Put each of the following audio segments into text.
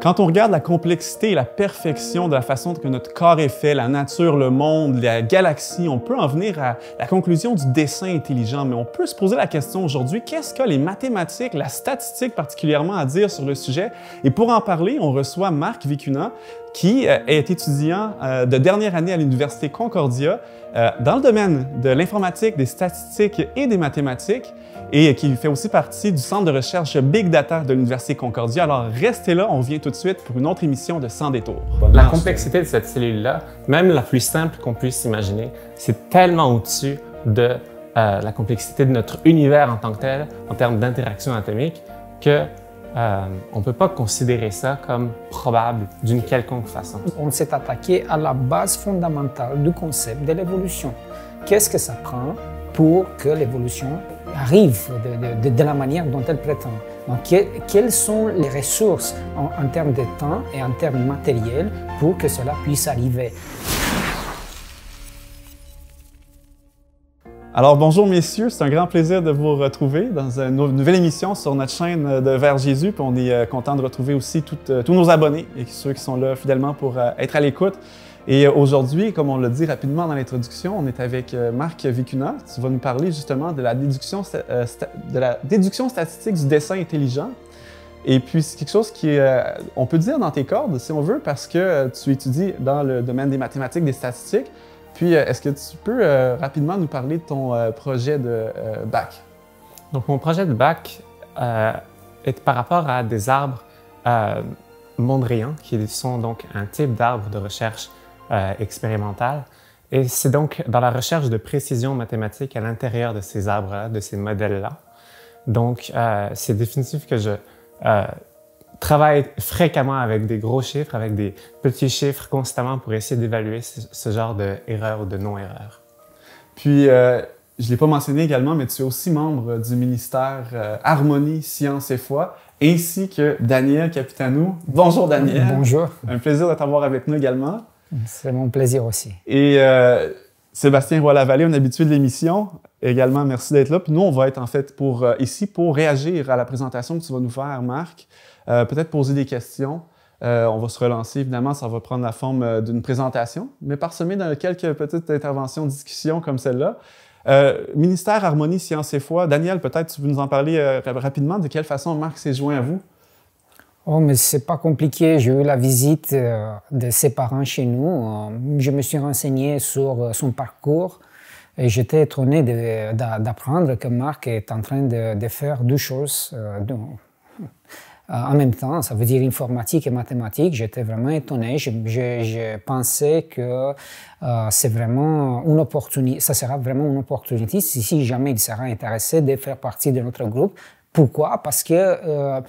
Quand on regarde la complexité et la perfection de la façon que notre corps est fait, la nature, le monde, la galaxie, on peut en venir à la conclusion du dessin intelligent. Mais on peut se poser la question aujourd'hui, qu'est-ce que les mathématiques, la statistique particulièrement à dire sur le sujet? Et pour en parler, on reçoit Marc Vicuna, qui est étudiant de dernière année à l'Université Concordia dans le domaine de l'informatique, des statistiques et des mathématiques, et qui fait aussi partie du centre de recherche Big Data de l'Université Concordia. Alors restez là, on revient tout de suite pour une autre émission de Sans détour. La complexité de cette cellule-là, même la plus simple qu'on puisse imaginer, c'est tellement au-dessus de la complexité de notre univers en tant que tel, en termes d'interaction atomique, que on ne peut pas considérer ça comme probable d'une quelconque façon. On s'est attaqué à la base fondamentale du concept de l'évolution. Qu'est-ce que ça prend pour que l'évolution arrive de la manière dont elle prétend? Donc, quelles sont les ressources en termes de temps et en termes matériels pour que cela puisse arriver? Alors bonjour messieurs, c'est un grand plaisir de vous retrouver dans une nouvelle émission sur notre chaîne de Vers Jésus. Puis on est content de retrouver aussi tous nos abonnés et ceux qui sont là fidèlement pour être à l'écoute. Et aujourd'hui, comme on l'a dit rapidement dans l'introduction, on est avec Marc Vicuna. Tu vas nous parler justement de la déduction statistique du dessin intelligent. Et puis c'est quelque chose qui est, on peut dire dans tes cordes si on veut, parce que tu étudies dans le domaine des mathématiques, des statistiques. Puis, est-ce que tu peux rapidement nous parler de ton projet de bac? Donc, mon projet de bac est par rapport à des arbres mondrians, qui sont donc un type d'arbre de recherche expérimentale. Et c'est donc dans la recherche de précision mathématique à l'intérieur de ces arbres-là, de ces modèles-là. Donc, c'est définitif que je travaille fréquemment avec des gros chiffres, avec des petits chiffres constamment pour essayer d'évaluer ce genre d'erreur ou de non-erreur. Puis, je ne l'ai pas mentionné également, mais tu es aussi membre du ministère Harmonie, Sciences et Foi, ainsi que Daniel Capitanou. Bonjour Daniel. Bonjour. Un plaisir de t'avoir avec nous également. C'est mon plaisir aussi. Et Sébastien Roy-Lavallée, un habitué de l'émission, également merci d'être là. Puis nous, on va être en fait ici pour réagir à la présentation que tu vas nous faire, Marc. Peut-être poser des questions. On va se relancer, évidemment, ça va prendre la forme d'une présentation, mais parsemé dans quelques petites interventions, discussions comme celle-là. Ministère Harmonie, Sciences et Foi. Daniel, peut-être tu veux nous en parler rapidement. De quelle façon Marc s'est joint à vous? Oh, mais c'est pas compliqué. J'ai eu la visite de ses parents chez nous. Je me suis renseigné sur son parcours et j'étais étonné d'apprendre que Marc est en train de faire deux choses. En même temps, ça veut dire informatique et mathématiques. J'étais vraiment étonné. Je pensais que c'est vraiment une opportunité. Ça sera vraiment une opportunité si jamais il sera intéressé de faire partie de notre groupe. Pourquoi? Parce que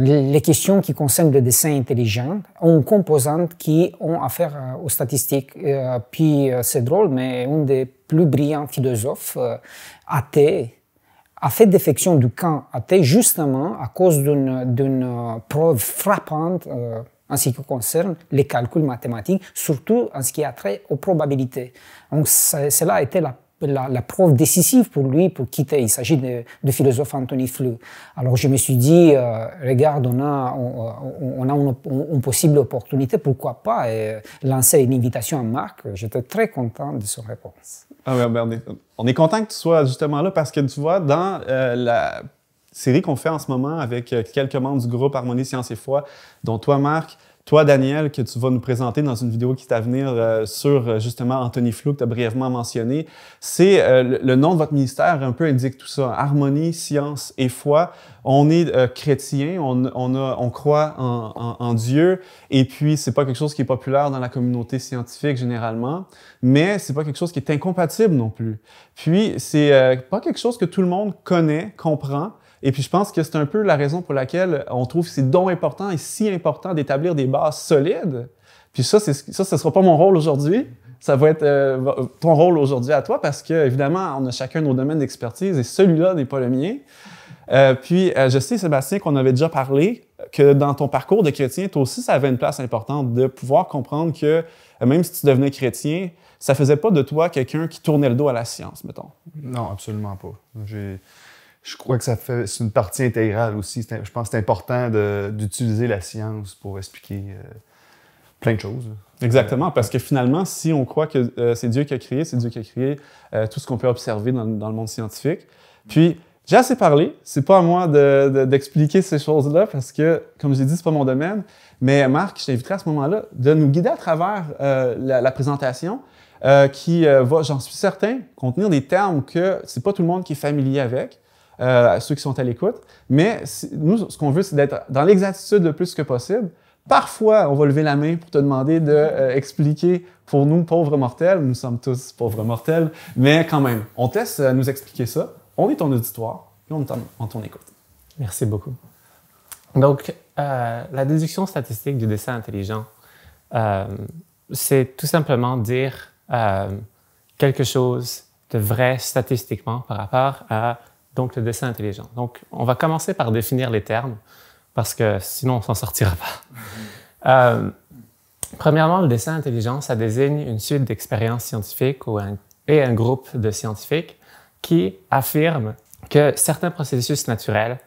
les questions qui concernent le dessin intelligent ont une composante qui ont affaire aux statistiques. Puis c'est drôle, mais un des plus brillants philosophes athées a fait défection du camp athée justement à cause d'une preuve frappante en ce qui concerne les calculs mathématiques, surtout en ce qui a trait aux probabilités. Donc cela a été la preuve décisive pour lui pour quitter. Il s'agit du philosophe Antony Flew. Alors je me suis dit, regarde, on a une possible opportunité, pourquoi pas lancer une invitation à Marc. J'étais très content de son réponse. Ah ouais, ben on est content que tu sois justement là parce que tu vois, dans la série qu'on fait en ce moment avec quelques membres du groupe Harmonie, Sciences et Foi, dont toi, Marc, toi, Daniel, que tu vas nous présenter dans une vidéo qui est à venir sur justement Antony Flew, que tu as brièvement mentionné, c'est le nom de votre ministère un peu indique tout ça. Harmonie, Sciences et Foi. On est chrétien, on croit en Dieu, et puis c'est pas quelque chose qui est populaire dans la communauté scientifique généralement, mais c'est pas quelque chose qui est incompatible non plus. Puis c'est pas quelque chose que tout le monde connaît, comprend. Et puis, je pense que c'est un peu la raison pour laquelle on trouve que c'est donc important et si important d'établir des bases solides. Puis ça, ce sera pas mon rôle aujourd'hui. Ça va être ton rôle aujourd'hui à toi parce que, évidemment, on a chacun nos domaines d'expertise et celui-là n'est pas le mien. Puis, je sais, Sébastien, qu'on avait déjà parlé que dans ton parcours de chrétien, toi aussi, ça avait une place importante de pouvoir comprendre que même si tu devenais chrétien, ça faisait pas de toi quelqu'un qui tournait le dos à la science, mettons. Non, absolument pas. je crois que c'est une partie intégrale aussi. Je pense que c'est important d'utiliser la science pour expliquer plein de choses. Exactement, parce que finalement, si on croit que c'est Dieu qui a créé, c'est Dieu qui a créé tout ce qu'on peut observer dans le monde scientifique. Puis, j'ai assez parlé. C'est pas à moi d'expliquer ces choses-là parce que, comme j'ai dit, c'est pas mon domaine. Mais Marc, je t'inviterai à ce moment-là de nous guider à travers la présentation qui va, j'en suis certain, contenir des termes que c'est pas tout le monde qui est familier avec, ceux qui sont à l'écoute. Mais nous, ce qu'on veut, c'est d'être dans l'exactitude le plus que possible. Parfois, on va lever la main pour te demander d'expliquer pour nous, pauvres mortels. Nous sommes tous pauvres mortels, mais quand même, on te laisse nous expliquer ça. On est ton auditoire, et on est en ton écoute. Merci beaucoup. Donc, la déduction statistique du dessin intelligent, c'est tout simplement dire quelque chose de vrai statistiquement par rapport à donc, le dessin intelligent. Donc, on va commencer par définir les termes, parce que sinon, on ne s'en sortira pas. Premièrement, le dessin intelligent, ça désigne une suite d'expériences scientifiques et un groupe de scientifiques qui affirment que certains processus naturels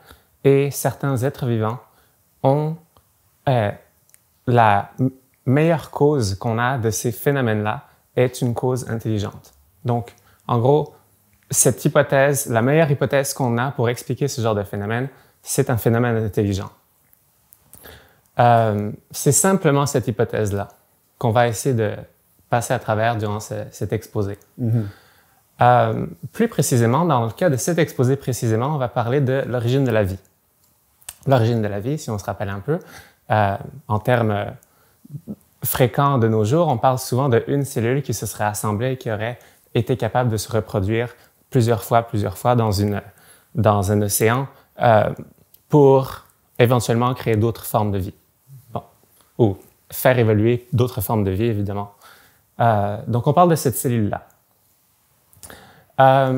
et certains êtres vivants ont la meilleure cause qu'on a de ces phénomènes-là est une cause intelligente. Donc, en gros, cette hypothèse, la meilleure hypothèse qu'on a pour expliquer ce genre de phénomène, c'est un phénomène intelligent. C'est simplement cette hypothèse-là qu'on va essayer de passer à travers durant cet exposé. Plus précisément, dans le cas de cet exposé précisément, on va parler de l'origine de la vie. L'origine de la vie, si on se rappelle un peu, en termes fréquents de nos jours, on parle souvent d'une cellule qui se serait assemblée et qui aurait été capable de se reproduire plusieurs fois dans un océan pour éventuellement créer d'autres formes de vie. Bon. Ou faire évoluer d'autres formes de vie, évidemment. Donc, on parle de cette cellule-là.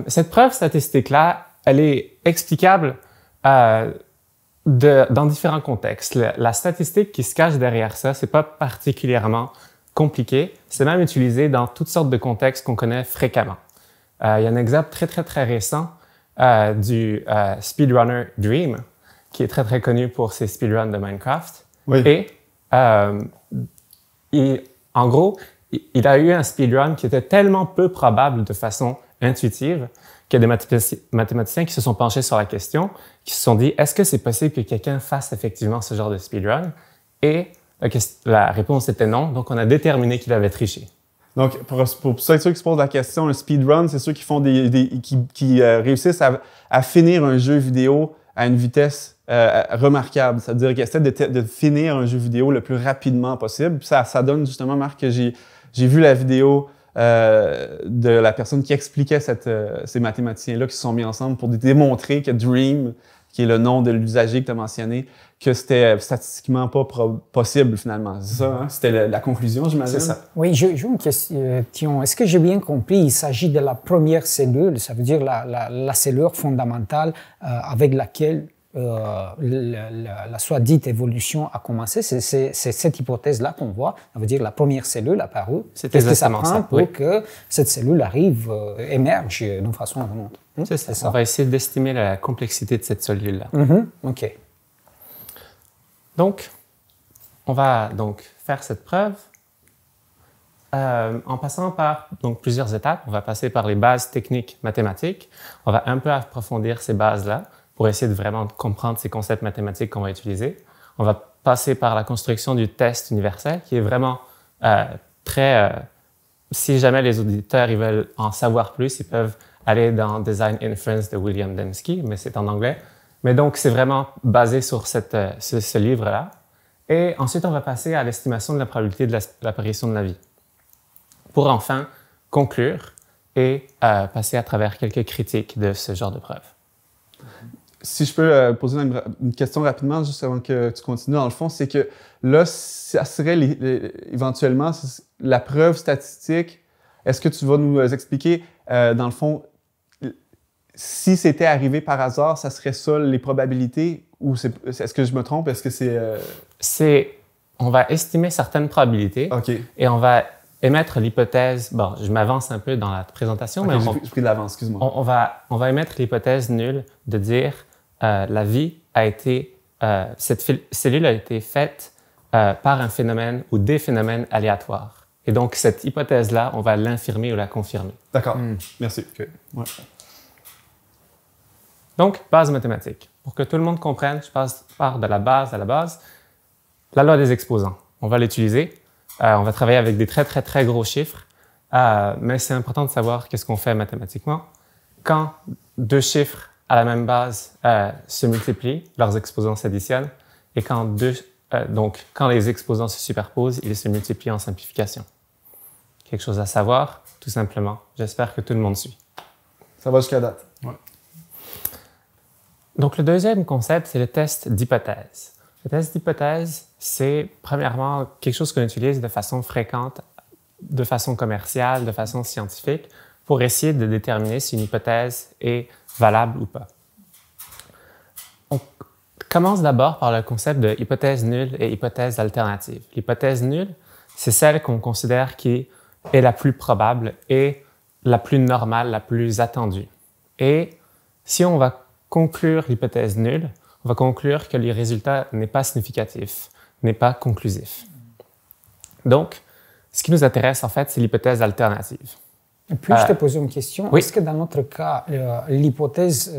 Cette preuve statistique-là, elle est explicable dans différents contextes. La statistique qui se cache derrière ça, c'est pas particulièrement compliqué. C'est même utilisé dans toutes sortes de contextes qu'on connaît fréquemment. Il y a un exemple très récent du speedrunner Dream, qui est très connu pour ses speedruns de Minecraft. Oui. Et en gros, il a eu un speedrun qui était tellement peu probable de façon intuitive qu'il y a des mathématiciens qui se sont penchés sur la question, qui se sont dit, est-ce que c'est possible que quelqu'un fasse effectivement ce genre de speedrun? Et la réponse était non, donc on a déterminé qu'il avait triché. Donc, pour ceux qui se posent la question, un speedrun, c'est ceux qui font qui réussissent à finir un jeu vidéo à une vitesse remarquable. C'est-à-dire qu'ils essaient de finir un jeu vidéo le plus rapidement possible. Puis ça donne justement, Marc, que j'ai vu la vidéo de la personne qui expliquait ces mathématiciens-là qui se sont mis ensemble pour démontrer que Dream, qui est le nom de l'usager que tu as mentionné, que c'était statistiquement pas possible finalement. C'est ça, hein? C'était la conclusion, j'imagine? C'est ça. Oui, j'ai une question. Est-ce que j'ai bien compris, il s'agit de la première cellule, ça veut dire la cellule fondamentale avec laquelle la soit-dite évolution a commencé? C'est cette hypothèse-là qu'on voit, ça veut dire la première cellule apparue. Qu'est-ce que ça prend pour que cette cellule émerge d'une façon ou d'une autre? C'est ça. On va essayer d'estimer la complexité de cette cellule-là. OK. Donc, on va faire cette preuve en passant par plusieurs étapes. On va passer par les bases techniques mathématiques. On va un peu approfondir ces bases-là pour essayer de vraiment comprendre ces concepts mathématiques qu'on va utiliser. On va passer par la construction du test universel, qui est vraiment si jamais les auditeurs ils veulent en savoir plus, ils peuvent aller dans Design Inference de William Dembski, mais c'est en anglais. Mais donc, c'est vraiment basé sur ce livre-là. Et ensuite, on va passer à l'estimation de la probabilité de l'apparition de la vie. Pour enfin conclure et passer à travers quelques critiques de ce genre de preuve. Si je peux poser une question rapidement, juste avant que tu continues, dans le fond, c'est que là, ça serait éventuellement la preuve statistique. Est-ce que tu vas nous expliquer, dans le fond, si c'était arrivé par hasard, ça serait ça les probabilités? Ou est-ce que je me trompe? Est-ce que c'est... On va estimer certaines probabilités OK. Et on va émettre l'hypothèse, bon, je m'avance un peu dans la présentation, mais j'ai pris de l'avance, excuse-moi. On va émettre l'hypothèse nulle de dire la vie a été, cette cellule a été faite par un phénomène ou des phénomènes aléatoires. Et donc, cette hypothèse-là, on va l'infirmer ou la confirmer. D'accord, merci. Okay. Ouais. Donc, base mathématique. Pour que tout le monde comprenne, je pars de la base à la base. La loi des exposants, on va l'utiliser. On va travailler avec des très, très, très gros chiffres, mais c'est important de savoir qu'est-ce qu'on fait mathématiquement. Quand deux chiffres à la même base se multiplient, leurs exposants s'additionnent, et quand quand les exposants se superposent, ils se multiplient en simplification. Quelque chose à savoir, tout simplement. J'espère que tout le monde suit. Ça va jusqu'à date. Ouais. Donc, le deuxième concept, c'est le test d'hypothèse. Le test d'hypothèse, c'est premièrement quelque chose qu'on utilise de façon fréquente, de façon commerciale, de façon scientifique, pour essayer de déterminer si une hypothèse est valable ou pas. On commence d'abord par le concept de hypothèse nulle et hypothèse alternative. L'hypothèse nulle, c'est celle qu'on considère qui est la plus probable et la plus normale, la plus attendue. Et si on va conclure l'hypothèse nulle, on va conclure que le résultat n'est pas significatif, n'est pas conclusif. Donc, ce qui nous intéresse, en fait, c'est l'hypothèse alternative. Puis-je te poser une question? Oui. Est-ce que dans notre cas, l'hypothèse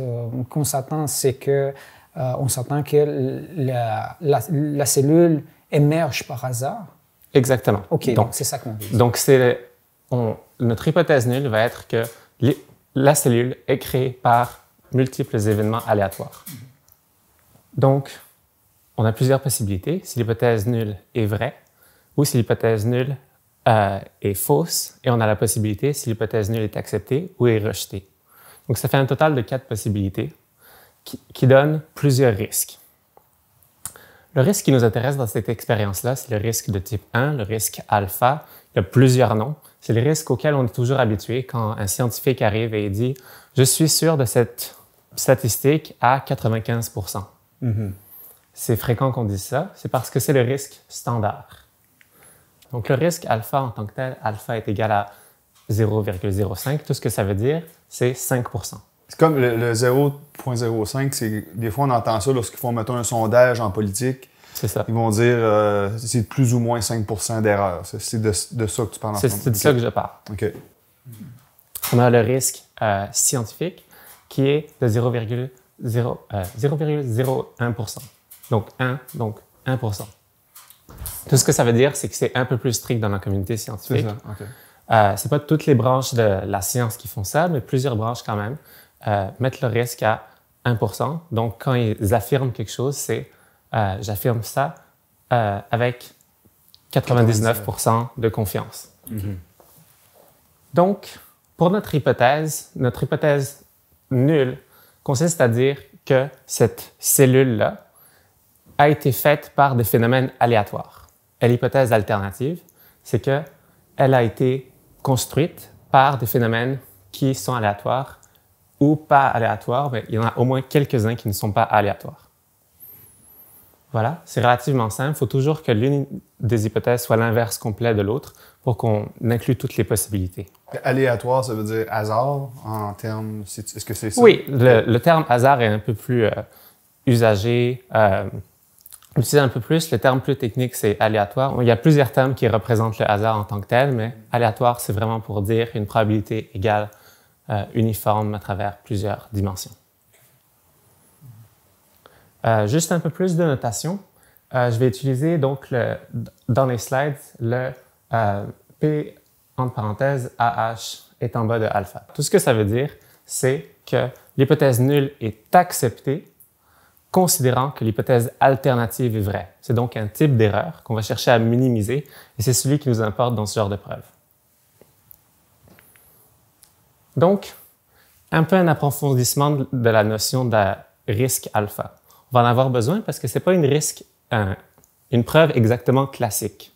qu'on s'attend, c'est que on s'attend que la cellule émerge par hasard? Exactement. OK, donc c'est ça qu'on dit. Donc, notre hypothèse nulle va être que la cellule est créée par multiples événements aléatoires. Donc, on a plusieurs possibilités. Si l'hypothèse nulle est vraie ou si l'hypothèse nulle est fausse, et on a la possibilité si l'hypothèse nulle est acceptée ou est rejetée. Donc, ça fait un total de 4 possibilités qui donnent plusieurs risques. Le risque qui nous intéresse dans cette expérience-là, c'est le risque de type 1, le risque alpha. Il y a plusieurs noms. C'est les risques auxquels on est toujours habitué quand un scientifique arrive et dit « Je suis sûr de cette statistique à 95%. C'est fréquent qu'on dise ça, c'est parce que c'est le risque standard. Donc, le risque alpha en tant que tel, alpha est égal à 0,05. Tout ce que ça veut dire, c'est 5%. C'est comme le 0,05, des fois on entend ça lorsqu'ils font, mettons, un sondage en politique. C'est ça. Ils vont dire c'est plus ou moins 5% d'erreur. C'est de ça que tu parles en ce moment. C'est de ça que je parle. OK. On a le risque scientifique qui est de 0,01%. Donc 1%. Tout ce que ça veut dire, c'est que c'est un peu plus strict dans la communauté scientifique. C'est ça, OK. C'est pas toutes les branches de la science qui font ça, mais plusieurs branches quand même mettent le risque à 1%. Donc, quand ils affirment quelque chose, c'est j'affirme ça avec 99% de confiance. Donc, pour notre hypothèse nulle consiste à dire que cette cellule-là a été faite par des phénomènes aléatoires. Et l'hypothèse alternative, c'est qu'elle a été construite par des phénomènes qui sont aléatoires ou pas aléatoires, mais il y en a au moins quelques-uns qui ne sont pas aléatoires. Voilà, c'est relativement simple. Il faut toujours que l'une des hypothèses soit l'inverse complet de l'autre pour qu'on inclue toutes les possibilités. Aléatoire, ça veut dire hasard en termes... Est-ce que c'est ça? Oui, le terme hasard est un peu plus usagé. Utiliser un peu plus, le terme plus technique, c'est aléatoire. Il y a plusieurs termes qui représentent le hasard en tant que tel, mais aléatoire, c'est vraiment pour dire une probabilité égale uniforme à travers plusieurs dimensions. Juste un peu plus de notation. Je vais utiliser donc dans les slides le P entre parenthèses AH est en bas de alpha. Tout ce que ça veut dire, c'est que l'hypothèse nulle est acceptée considérant que l'hypothèse alternative est vraie. C'est donc un type d'erreur qu'on va chercher à minimiser et c'est celui qui nous importe dans ce genre de preuve. Donc, un peu un approfondissement de la notion de risque alpha. On va en avoir besoin parce que ce n'est pas une preuve exactement classique.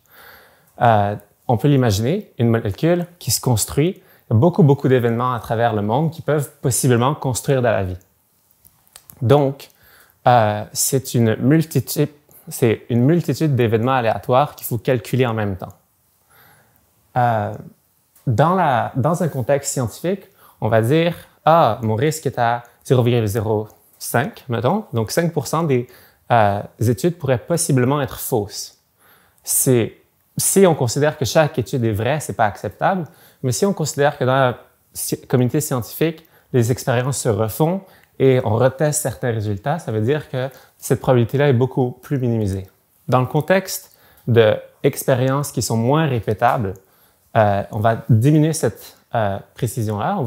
On peut l'imaginer, une molécule qui se construit, il y a beaucoup d'événements à travers le monde qui peuvent possiblement construire de la vie. Donc, c'est une multitude d'événements aléatoires qu'il faut calculer en même temps. dans un contexte scientifique, on va dire « Ah, mon risque est à 0,05, mettons. Donc, 5% des études pourraient possiblement être fausses. » Si on considère que chaque étude est vraie, c'est pas acceptable. Mais si on considère que dans la communauté scientifique, les expériences se refont et on reteste certains résultats, ça veut dire que cette probabilité-là est beaucoup plus minimisée. Dans le contexte d'expériences qui sont moins répétables, on va diminuer cette précision-là.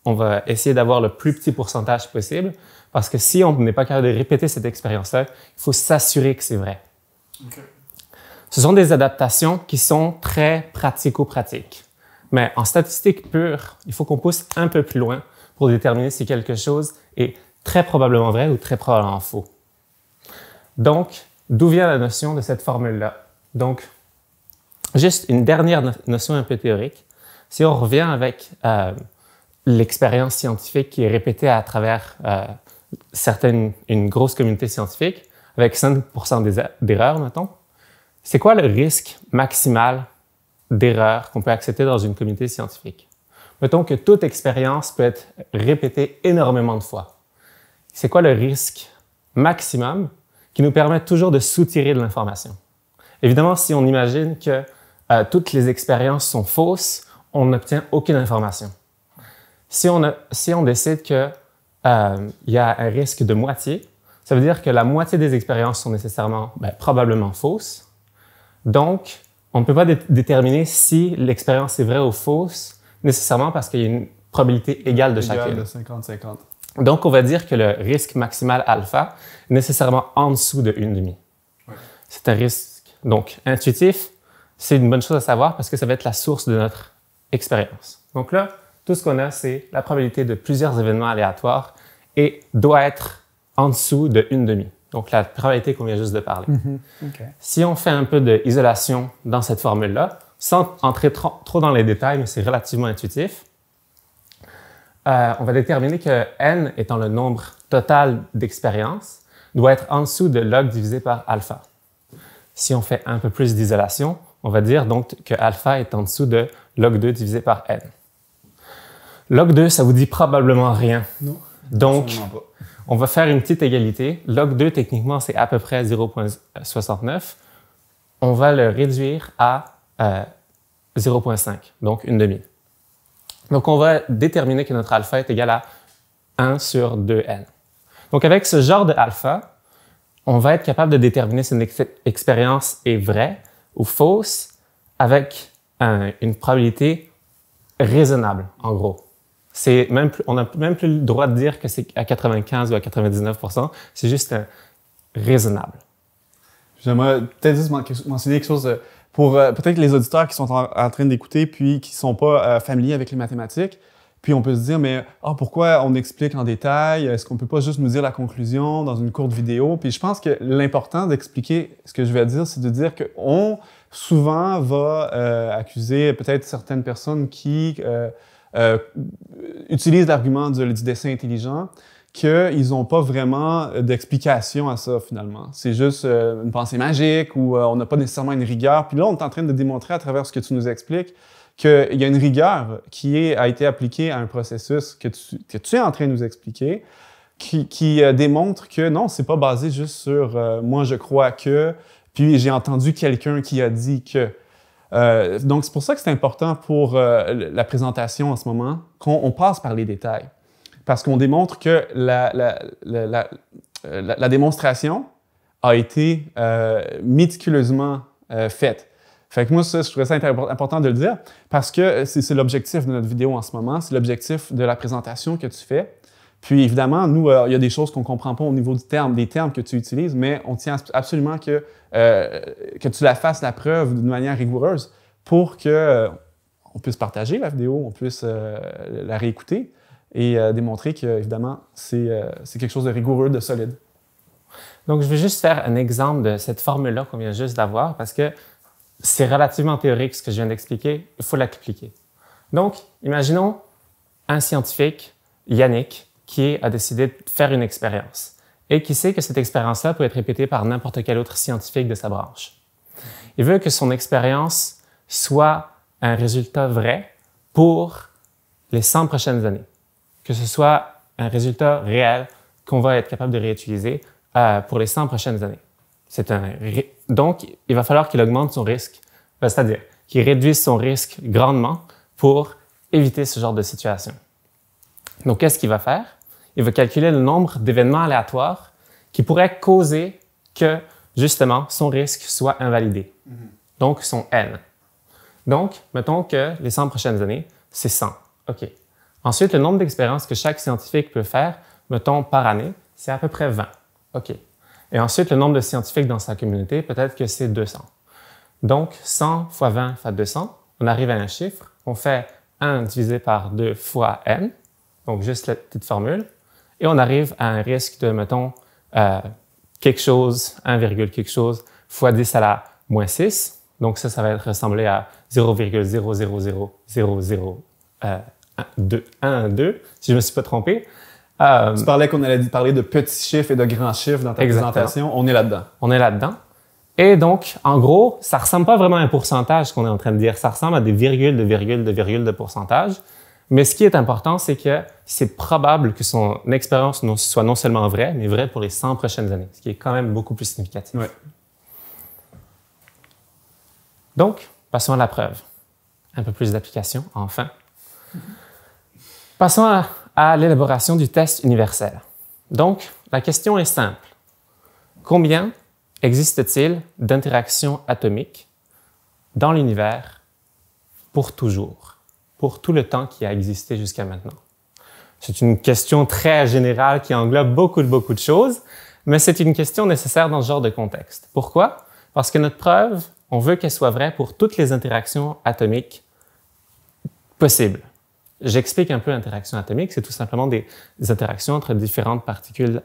On va essayer d'avoir le plus petit pourcentage possible parce que si on n'est pas capable de répéter cette expérience-là, il faut s'assurer que c'est vrai. Okay. Ce sont des adaptations qui sont très pratico-pratiques. Mais en statistique pure, il faut qu'on pousse un peu plus loin pour déterminer si quelque chose est très probablement vrai ou très probablement faux. Donc, d'où vient la notion de cette formule-là? Donc, juste une dernière notion un peu théorique. Si on revient avec l'expérience scientifique qui est répétée à travers une grosse communauté scientifique, avec 5% d'erreurs, mettons, c'est quoi le risque maximal d'erreur qu'on peut accepter dans une communauté scientifique? Mettons que toute expérience peut être répétée énormément de fois. C'est quoi le risque maximum qui nous permet toujours de soutirer de l'information? Évidemment, si on imagine que toutes les expériences sont fausses, on n'obtient aucune information. Si on décide qu'il y a un risque de moitié, ça veut dire que la moitié des expériences sont nécessairement, probablement fausses. Donc, on ne peut pas déterminer si l'expérience est vraie ou fausse, nécessairement parce qu'il y a une probabilité égale de chacune. De 50-50. Donc, on va dire que le risque maximal alpha est nécessairement en dessous de 1,5. Ouais. C'est un risque donc intuitif. C'est une bonne chose à savoir parce que ça va être la source de notre expérience. Donc là, tout ce qu'on a, c'est la probabilité de plusieurs événements aléatoires et doit être en dessous de 1,5. Donc, la probabilité qu'on vient juste de parler. Okay. Si on fait un peu d'isolation dans cette formule-là, sans entrer trop dans les détails, mais c'est relativement intuitif, on va déterminer que n étant le nombre total d'expériences, doit être en dessous de log divisé par alpha. Si on fait un peu plus d'isolation, on va dire donc que alpha est en dessous de log 2 divisé par n. Log 2, ça vous dit probablement rien. Non, donc, on va faire une petite égalité. Log 2, techniquement, c'est à peu près 0,69. On va le réduire à 0,5, donc 1,5. Donc, on va déterminer que notre alpha est égal à 1 sur 2n. Donc, avec ce genre de alpha, on va être capable de déterminer si une expérience est vraie ou fausse avec une probabilité raisonnable, en gros. On n'a même plus le droit de dire que c'est à 95 ou à 99%, c'est juste raisonnable. J'aimerais peut-être juste mentionner quelque chose pour peut-être les auditeurs qui sont en train d'écouter puis qui ne sont pas familiers avec les mathématiques. Puis on peut se dire, mais pourquoi on explique en détail? Est-ce qu'on ne peut pas juste nous dire la conclusion dans une courte vidéo? Puis je pense que l'important d'expliquer ce que je vais dire, c'est de dire qu'on souvent va accuser peut-être certaines personnes qui utilisent l'argument du dessin intelligent qu'ils n'ont pas vraiment d'explication à ça, finalement. C'est juste une pensée magique ou on n'a pas nécessairement une rigueur. Puis là, on est en train de démontrer à travers ce que tu nous expliques qu'il y a une rigueur qui a été appliquée à un processus que tu es en train de nous expliquer, qui démontre que non, c'est pas basé juste sur moi je crois que, puis j'ai entendu quelqu'un qui a dit que. Donc c'est pour ça que c'est important pour la présentation en ce moment qu'on passe par les détails, parce qu'on démontre que la démonstration a été méticuleusement faite. Fait que moi, ça, je trouvais ça important de le dire parce que c'est l'objectif de notre vidéo en ce moment, c'est l'objectif de la présentation que tu fais. Puis évidemment, nous, il y a des choses qu'on ne comprend pas au niveau des termes que tu utilises, mais on tient absolument que tu la fasses la preuve d'une manière rigoureuse pour qu'on puisse partager la vidéo, on puisse la réécouter et démontrer que, évidemment, c'est quelque chose de rigoureux, de solide. Donc, je vais juste faire un exemple de cette formule-là qu'on vient juste d'avoir parce que c'est relativement théorique ce que je viens d'expliquer, il faut l'appliquer. Donc, imaginons un scientifique, Yannick, qui a décidé de faire une expérience et qui sait que cette expérience-là peut être répétée par n'importe quel autre scientifique de sa branche. Il veut que son expérience soit un résultat vrai pour les 100 prochaines années. Que ce soit un résultat réel qu'on va être capable de réutiliser pour les 100 prochaines années. Donc, il va falloir qu'il augmente son risque, c'est-à-dire qu'il réduise son risque grandement pour éviter ce genre de situation. Donc, qu'est-ce qu'il va faire? Il va calculer le nombre d'événements aléatoires qui pourraient causer que, justement, son risque soit invalidé. Donc, son N. Donc, mettons que les 100 prochaines années, c'est 100. OK. Ensuite, le nombre d'expériences que chaque scientifique peut faire, mettons, par année, c'est à peu près 20. OK. Et ensuite, le nombre de scientifiques dans sa communauté, peut-être que c'est 200. Donc, 100 fois 20 fois 200, on arrive à un chiffre. On fait 1 divisé par 2 fois N, donc juste la petite formule, et on arrive à un risque de, mettons, quelque chose, 1, quelque chose, fois 10 à la moins 6. Donc ça va être ressemblé à 0,0000012, si je ne me suis pas trompé. Tu parlais qu'on allait parler de petits chiffres et de grands chiffres dans ta présentation. On est là-dedans. On est là-dedans. Et donc, en gros, ça ressemble pas vraiment à un pourcentage qu'on est en train de dire. Ça ressemble à des virgules de pourcentage. Mais ce qui est important, c'est que c'est probable que son expérience soit non seulement vraie, mais vraie pour les 100 prochaines années, ce qui est quand même beaucoup plus significatif. Ouais. Donc, passons à la preuve. Un peu plus d'application, enfin. Passons à l'élaboration du test universel. Donc, la question est simple. Combien existe-t-il d'interactions atomiques dans l'univers pour toujours, pour tout le temps qui a existé jusqu'à maintenant? C'est une question très générale qui englobe beaucoup de choses, mais c'est une question nécessaire dans ce genre de contexte. Pourquoi? Parce que notre preuve, on veut qu'elle soit vraie pour toutes les interactions atomiques possibles. J'explique un peu l'interaction atomique, c'est tout simplement des interactions entre différentes particules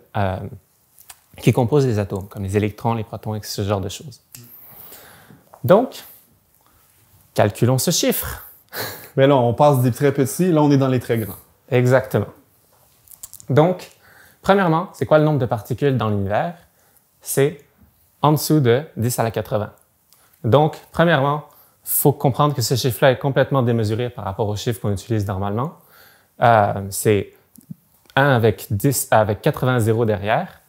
qui composent les atomes, comme les électrons, les protons et ce genre de choses. Donc, calculons ce chiffre. Mais là, on passe des très petits, là, on est dans les très grands. Exactement. Donc, premièrement, c'est quoi le nombre de particules dans l'univers? C'est en dessous de 10 à la 80. Donc, premièrement, il faut comprendre que ce chiffre-là est complètement démesuré par rapport aux chiffres qu'on utilise normalement. C'est 1 avec 80 zéros derrière.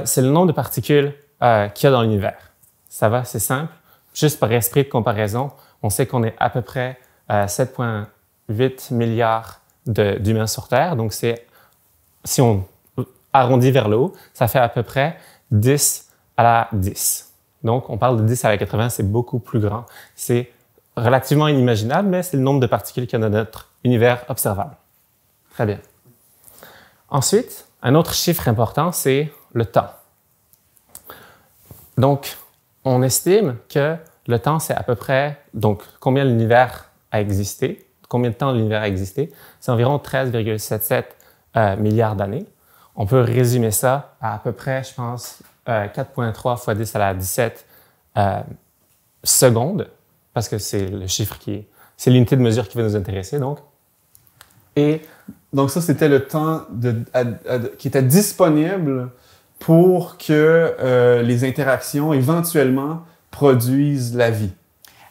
C'est le nombre de particules qu'il y a dans l'univers. Ça va, c'est simple. Juste par esprit de comparaison, on sait qu'on est à peu près 7,8 milliards d'humains sur Terre. Donc, si on arrondit vers le haut, ça fait à peu près 10 à la 10. Donc, on parle de 10 à la 80, c'est beaucoup plus grand. C'est relativement inimaginable, mais c'est le nombre de particules qu'il y a dans notre univers observable. Très bien. Ensuite, un autre chiffre important, c'est le temps. Donc, on estime que le temps, c'est à peu près, donc, combien l'univers a existé, combien de temps l'univers a existé, c'est environ 13,77 milliards d'années. On peut résumer ça à peu près, je pense, 4,3 fois 10 à la 17 secondes, parce que c'est le chiffre c'est l'unité de mesure qui va nous intéresser, donc. Et donc ça, c'était le temps qui était disponible pour que les interactions éventuellement produisent la vie.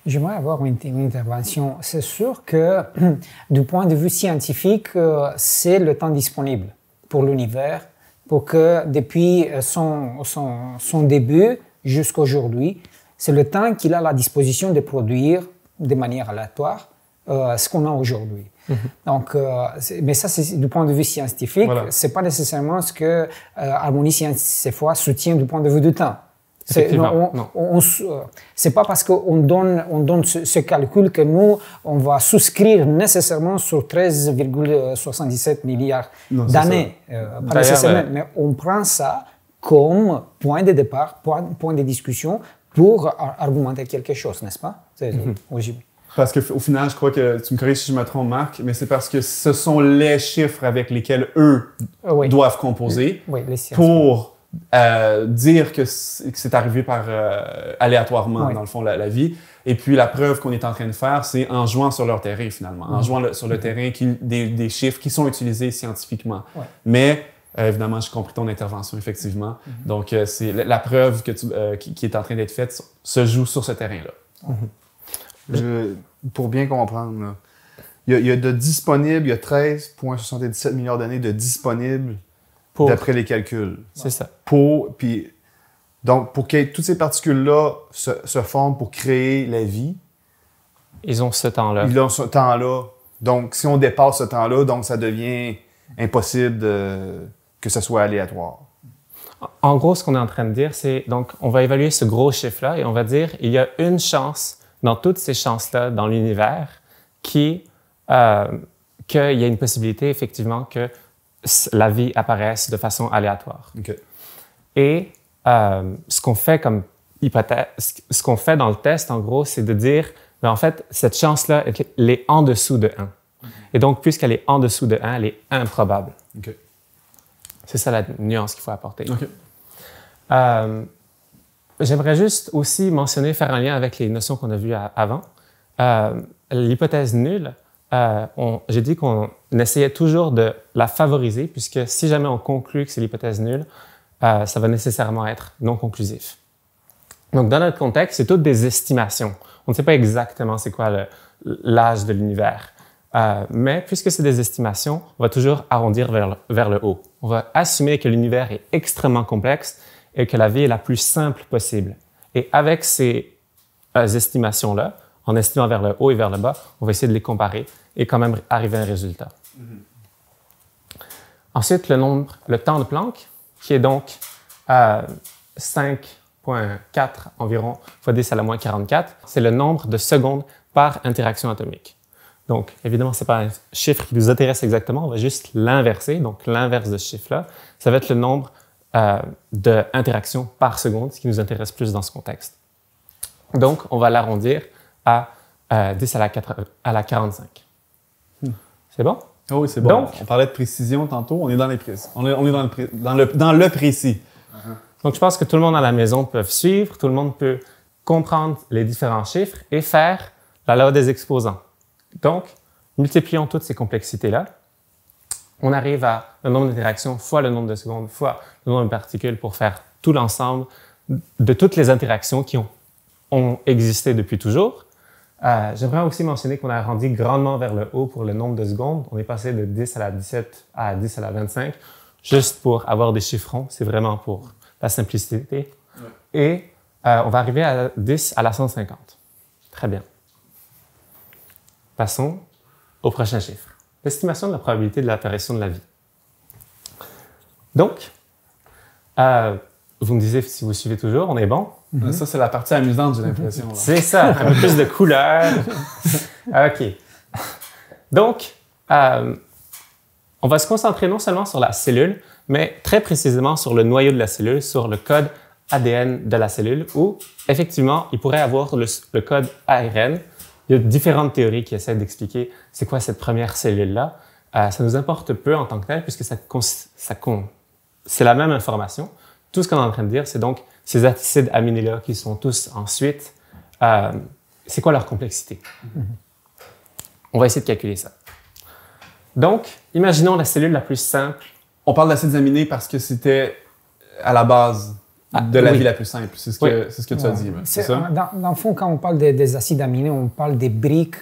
J'aimerais avoir une intervention. C'est sûr que du point de vue scientifique, c'est le temps disponible pour l'univers, pour que depuis son début jusqu'à aujourd'hui, c'est le temps qu'il a à la disposition de produire de manière aléatoire ce qu'on a aujourd'hui. Donc, mais ça, c'est du point de vue scientifique. Voilà. C'est pas nécessairement ce que Harmonie Scientifique soutient du point de vue du temps. C'est pas parce qu'on donne ce calcul que nous, on va souscrire nécessairement sur 13,77 milliards d'années. Mais on prend ça comme point de départ, point de discussion pour argumenter quelque chose, n'est-ce pas? Parce qu'au final, je crois que, tu me corriges si je me trompe, Marc, mais c'est parce que ce sont les chiffres avec lesquels eux doivent composer pour dire que c'est arrivé par aléatoirement, dans le fond, la vie. Et puis, la preuve qu'on est en train de faire, c'est en jouant sur leur terrain, finalement. En jouant sur le terrain des chiffres qui sont utilisés scientifiquement. Mais, évidemment, j'ai compris ton intervention, effectivement. Donc, c'est la preuve qui est en train d'être faite se joue sur ce terrain-là. Pour bien comprendre, là. Il y a de disponibles, il y a 13,77 milliards d'années de disponibles d'après les calculs. C'est ça. Donc, pour que toutes ces particules-là se forment pour créer la vie, ils ont ce temps-là. ils ont ce temps-là. Donc, si on dépasse ce temps-là, donc ça devient impossible que ce soit aléatoire. En gros, ce qu'on est en train de dire, c'est donc on va évaluer ce gros chiffre-là et on va dire il y a une chance dans toutes ces chances-là dans l'univers qu'il y a une possibilité effectivement que la vie apparaisse de façon aléatoire. OK. Et ce qu'on fait comme hypothèse, ce qu'on fait dans le test, en gros, c'est de dire, mais en fait, cette chance-là, elle est en dessous de 1. Et donc, puisqu'elle est en dessous de 1, elle est improbable. OK. C'est ça la nuance qu'il faut apporter. OK. J'aimerais juste aussi mentionner, faire un lien avec les notions qu'on a vues avant. L'hypothèse nulle, j'ai dit qu'on essayait toujours de la favoriser, puisque si jamais on conclut que c'est l'hypothèse nulle, ça va nécessairement être non conclusif. Donc, dans notre contexte, c'est toutes des estimations. On ne sait pas exactement c'est quoi l'âge de l'univers. Mais puisque c'est des estimations, on va toujours arrondir vers le haut. On va assumer que l'univers est extrêmement complexe et que la vie est la plus simple possible. Et avec ces estimations-là, en estimant vers le haut et vers le bas, on va essayer de les comparer et quand même arriver à un résultat. Ensuite, le temps de Planck, qui est donc 5,4 environ fois 10 à la moins 44, c'est le nombre de secondes par interaction atomique. Donc, évidemment, ce n'est pas un chiffre qui nous intéresse exactement, on va juste l'inverser. Donc, l'inverse de ce chiffre-là, ça va être le nombre d'interactions par seconde, ce qui nous intéresse plus dans ce contexte. Donc, on va l'arrondir à 10 à la 45. C'est bon? Oh oui, c'est bon. Donc, on parlait de précision tantôt, on est dans les précis. On est dans le précis. Donc, je pense que tout le monde à la maison peut suivre, tout le monde peut comprendre les différents chiffres et faire la loi des exposants. Donc, multiplions toutes ces complexités-là. On arrive à le nombre d'interactions fois le nombre de secondes fois le nombre de particules pour faire tout l'ensemble de toutes les interactions qui ont existé depuis toujours. J'aimerais aussi mentionner qu'on a arrondi grandement vers le haut pour le nombre de secondes. On est passé de 10 à la 17 à 10 à la 25, juste pour avoir des chiffrons. C'est vraiment pour la simplicité. Ouais. Et on va arriver à 10 à la 150. Très bien. Passons au prochain chiffre. L'estimation de la probabilité de l'apparition de la vie. Donc, vous me disiez si vous suivez toujours, on est bon? Mm-hmm. Ça, c'est la partie amusante, j'ai l'impression. C'est ça, un peu plus de couleurs. OK. Donc, on va se concentrer non seulement sur la cellule, mais très précisément sur le noyau de la cellule, sur le code ADN de la cellule, où, effectivement, il pourrait avoir le code ARN. Il y a différentes théories qui essaient d'expliquer c'est quoi cette première cellule-là. Ça nous importe peu en tant que tel, puisque c'est la même information. Tout ce qu'on est en train de dire, c'est donc ces acides aminés-là qui sont tous ensuite, c'est quoi leur complexité? On va essayer de calculer ça. Donc, imaginons la cellule la plus simple. On parle d'acides aminés parce que c'était à la base de la vie la plus simple. C'est ce que tu as dit. C'est ça? Dans le fond, quand on parle des acides aminés, on parle des briques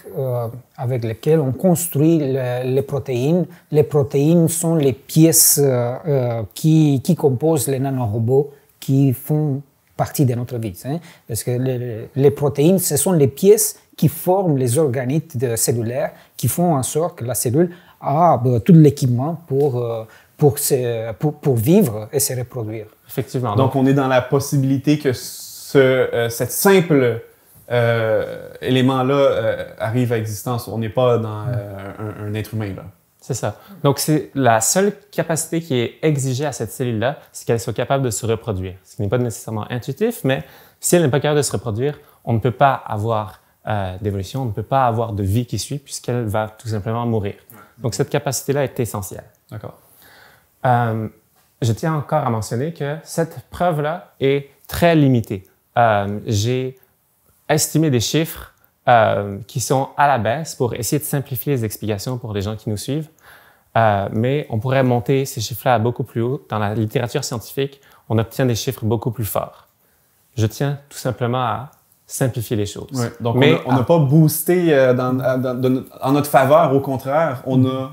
avec lesquelles on construit les protéines. Les protéines sont les pièces qui composent les nanorobots qui font partie de notre vie. Hein? Parce que les protéines, ce sont les pièces qui forment les organites cellulaires, qui font en sorte que la cellule a tout l'équipement pour vivre et se reproduire. Effectivement. Donc, on est dans la possibilité que cette simple élément-là arrive à existence. On n'est pas dans un être humain, là. C'est ça. Donc, c'est la seule capacité qui est exigée à cette cellule-là, c'est qu'elle soit capable de se reproduire. Ce qui n'est pas nécessairement intuitif, mais si elle n'est pas capable de se reproduire, on ne peut pas avoir d'évolution, on ne peut pas avoir de vie qui suit, puisqu'elle va tout simplement mourir. Donc, cette capacité-là est essentielle. D'accord. Je tiens encore à mentionner que cette preuve-là est très limitée. J'ai estimé des chiffres qui sont à la baisse pour essayer de simplifier les explications pour les gens qui nous suivent. Mais on pourrait monter ces chiffres-là beaucoup plus haut. Dans la littérature scientifique, on obtient des chiffres beaucoup plus forts. Je tiens tout simplement à simplifier les choses. Ouais. Donc, Mais on n'a pas boosté en notre faveur. Au contraire, on a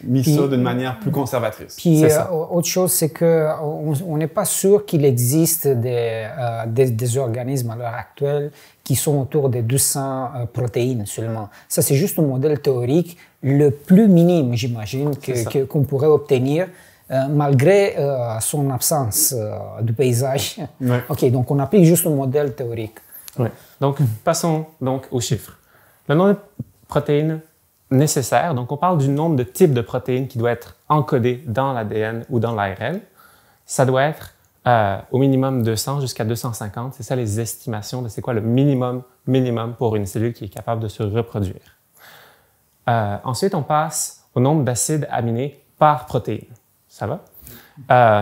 mis ça d'une manière plus conservatrice. Puis, autre chose, c'est qu'on n'est pas sûr qu'il existe des organismes à l'heure actuelle qui sont autour de 200 protéines seulement. Ça, c'est juste un modèle théorique, le plus minime, j'imagine, qu'on pourrait obtenir. Malgré son absence du paysage. Ouais. OK, donc on applique juste un modèle théorique. Ouais. Donc, passons donc aux chiffres. Le nombre de protéines nécessaires, donc on parle du nombre de types de protéines qui doit être encodé dans l'ADN ou dans l'ARN. Ça doit être au minimum 200 jusqu'à 250. C'est ça les estimations de c'est quoi le minimum pour une cellule qui est capable de se reproduire. Ensuite, on passe au nombre d'acides aminés par protéine. Ça va?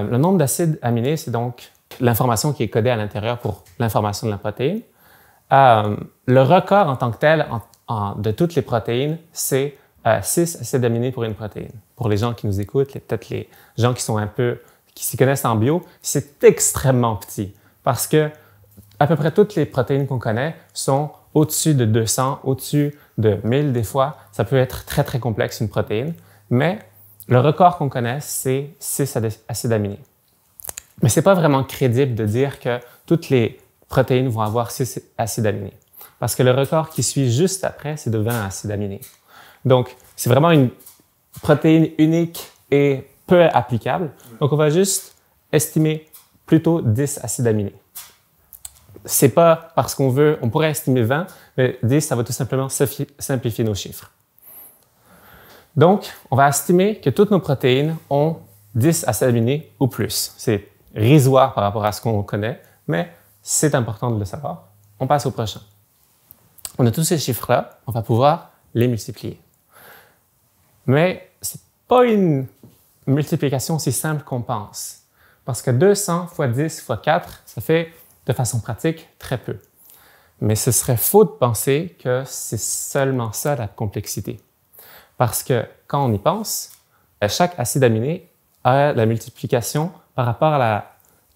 Le nombre d'acides aminés, c'est donc l'information qui est codée à l'intérieur pour l'information de la protéine. Le record en tant que tel de toutes les protéines, c'est 6 acides aminés pour une protéine. Pour les gens qui nous écoutent, peut-être les gens qui s'y connaissent en bio, c'est extrêmement petit parce que à peu près toutes les protéines qu'on connaît sont au-dessus de 200, au-dessus de 1000 des fois. Ça peut être très, très complexe une protéine, mais le record qu'on connaît, c'est 6 acides aminés. Mais ce n'est pas vraiment crédible de dire que toutes les protéines vont avoir 6 acides aminés. Parce que le record qui suit juste après, c'est de 20 acides aminés. Donc, c'est vraiment une protéine unique et peu applicable. Donc, on va juste estimer plutôt 10 acides aminés. C'est pas parce on pourrait estimer 20, mais 10, ça va tout simplement simplifier nos chiffres. Donc, on va estimer que toutes nos protéines ont 10 acides aminés ou plus. C'est risoire par rapport à ce qu'on connaît, mais c'est important de le savoir. On passe au prochain. On a tous ces chiffres-là, on va pouvoir les multiplier. Mais ce n'est pas une multiplication aussi simple qu'on pense. Parce que 200 fois 10 fois 4, ça fait de façon pratique très peu. Mais ce serait faux de penser que c'est seulement ça la complexité. Parce que quand on y pense, chaque acide aminé a la multiplication par rapport à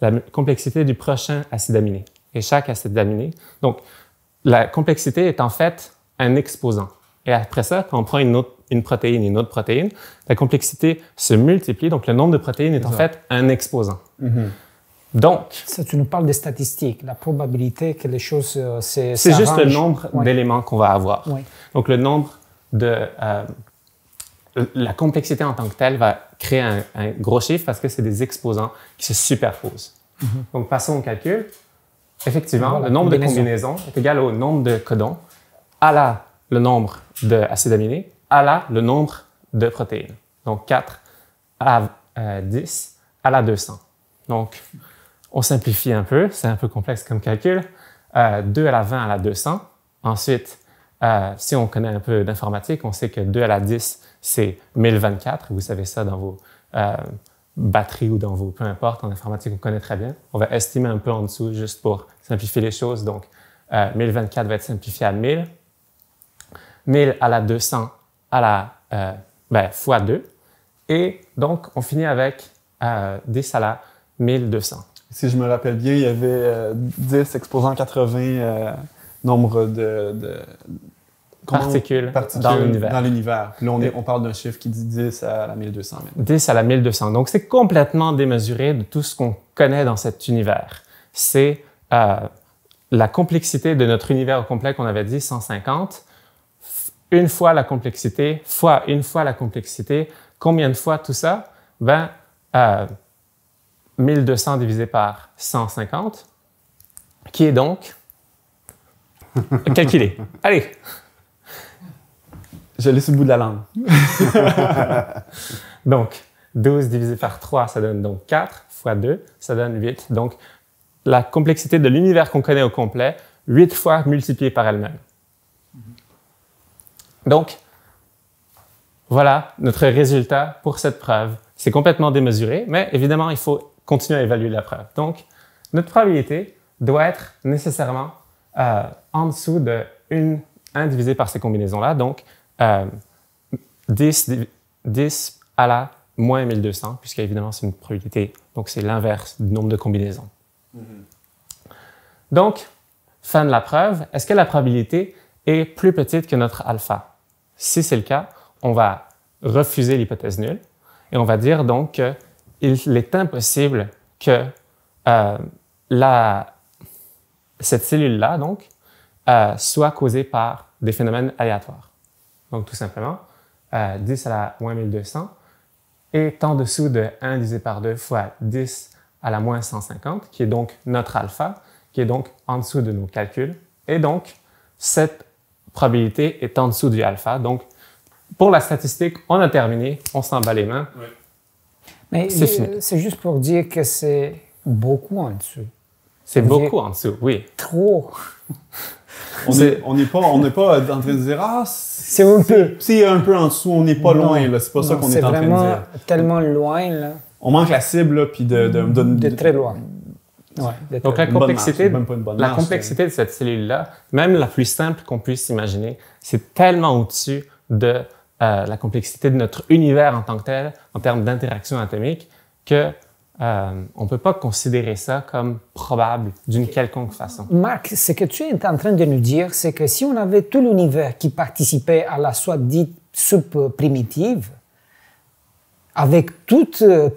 la complexité du prochain acide aminé. Et chaque acide aminé, donc la complexité est en fait un exposant. Et après ça, quand on prend une protéine et une autre protéine, la complexité se multiplie, donc le nombre de protéines est en fait un exposant. Mm-hmm. Donc, ça, tu nous parles des statistiques, la probabilité que les choses c'est juste le nombre d'éléments qu'on va avoir. Oui. Donc, le nombre de... la complexité en tant que telle va créer un gros chiffre parce que c'est des exposants qui se superposent. Mm-hmm. Donc, passons au calcul. Effectivement, le nombre de combinaisons est égal au nombre de codons à le nombre d'acides aminés à le nombre de protéines. Donc, 4 à 10 à la 200. Donc, on simplifie un peu, c'est un peu complexe comme calcul. 2 à la 20 à la 200. Ensuite, si on connaît un peu d'informatique, on sait que 2 à la 10, c'est 1024. Vous savez ça dans vos batteries ou dans vos... Peu importe, en informatique, on connaît très bien. On va estimer un peu en dessous juste pour simplifier les choses. Donc, 1024 va être simplifié à 1000. 1000 à la 200 à la fois 2. Et donc, on finit avec 10 à la 1200. Si je me rappelle bien, il y avait 10 exposant 80 nombre de particules dans l'univers. Là, on parle d'un chiffre qui dit 10 à la 1200. Même. 10 à la 1200. Donc, c'est complètement démesuré de tout ce qu'on connaît dans cet univers. C'est la complexité de notre univers au complet qu'on avait dit, 150. Une fois la complexité, fois une fois la complexité. Combien de fois tout ça? 1200 divisé par 150, qui est donc... calculé. Allez! Je l'ai sur le bout de la langue. Donc, 12 divisé par 3, ça donne donc 4, fois 2, ça donne 8. Donc, la complexité de l'univers qu'on connaît au complet, 8 fois multipliée par elle-même. Donc, voilà notre résultat pour cette preuve. C'est complètement démesuré, mais évidemment, il faut continuer à évaluer la preuve. Donc, notre probabilité doit être nécessairement en dessous de 1 divisé par ces combinaisons-là, donc 10 à la moins 1200, puisqu'évidemment, c'est une probabilité, donc c'est l'inverse du nombre de combinaisons. Mm-hmm. Donc, fin de la preuve, est-ce que la probabilité est plus petite que notre alpha? Si c'est le cas, on va refuser l'hypothèse nulle et on va dire donc qu'il est impossible que cette cellule-là donc, soit causée par des phénomènes aléatoires. Donc tout simplement, 10 à la moins 1200 est en dessous de 1 divisé par 2 fois 10 à la moins 150, qui est donc notre alpha, qui est donc en dessous de nos calculs. Et donc, cette probabilité est en dessous du alpha. Donc, pour la statistique, on a terminé, on s'en bat les mains. Oui. Mais c'est juste pour dire que c'est beaucoup en dessous. C'est beaucoup en dessous, oui. Trop. On n'est pas en train de dire « Ah, c'est un peu. C'est un peu en dessous, on n'est pas loin. » C'est pas ça qu'on est en train de dire. C'est vraiment tellement loin. Là. On manque la cible, puis de très loin. Ouais, donc la complexité de cette cellule-là, même la plus simple qu'on puisse imaginer, c'est tellement au-dessus de la complexité de notre univers en tant que tel, en termes d'interaction atomique, que on ne peut pas considérer ça comme probable d'une quelconque façon. Marc, ce que tu es en train de nous dire, c'est que si on avait tout l'univers qui participait à la soit dite subprimitive, avec tout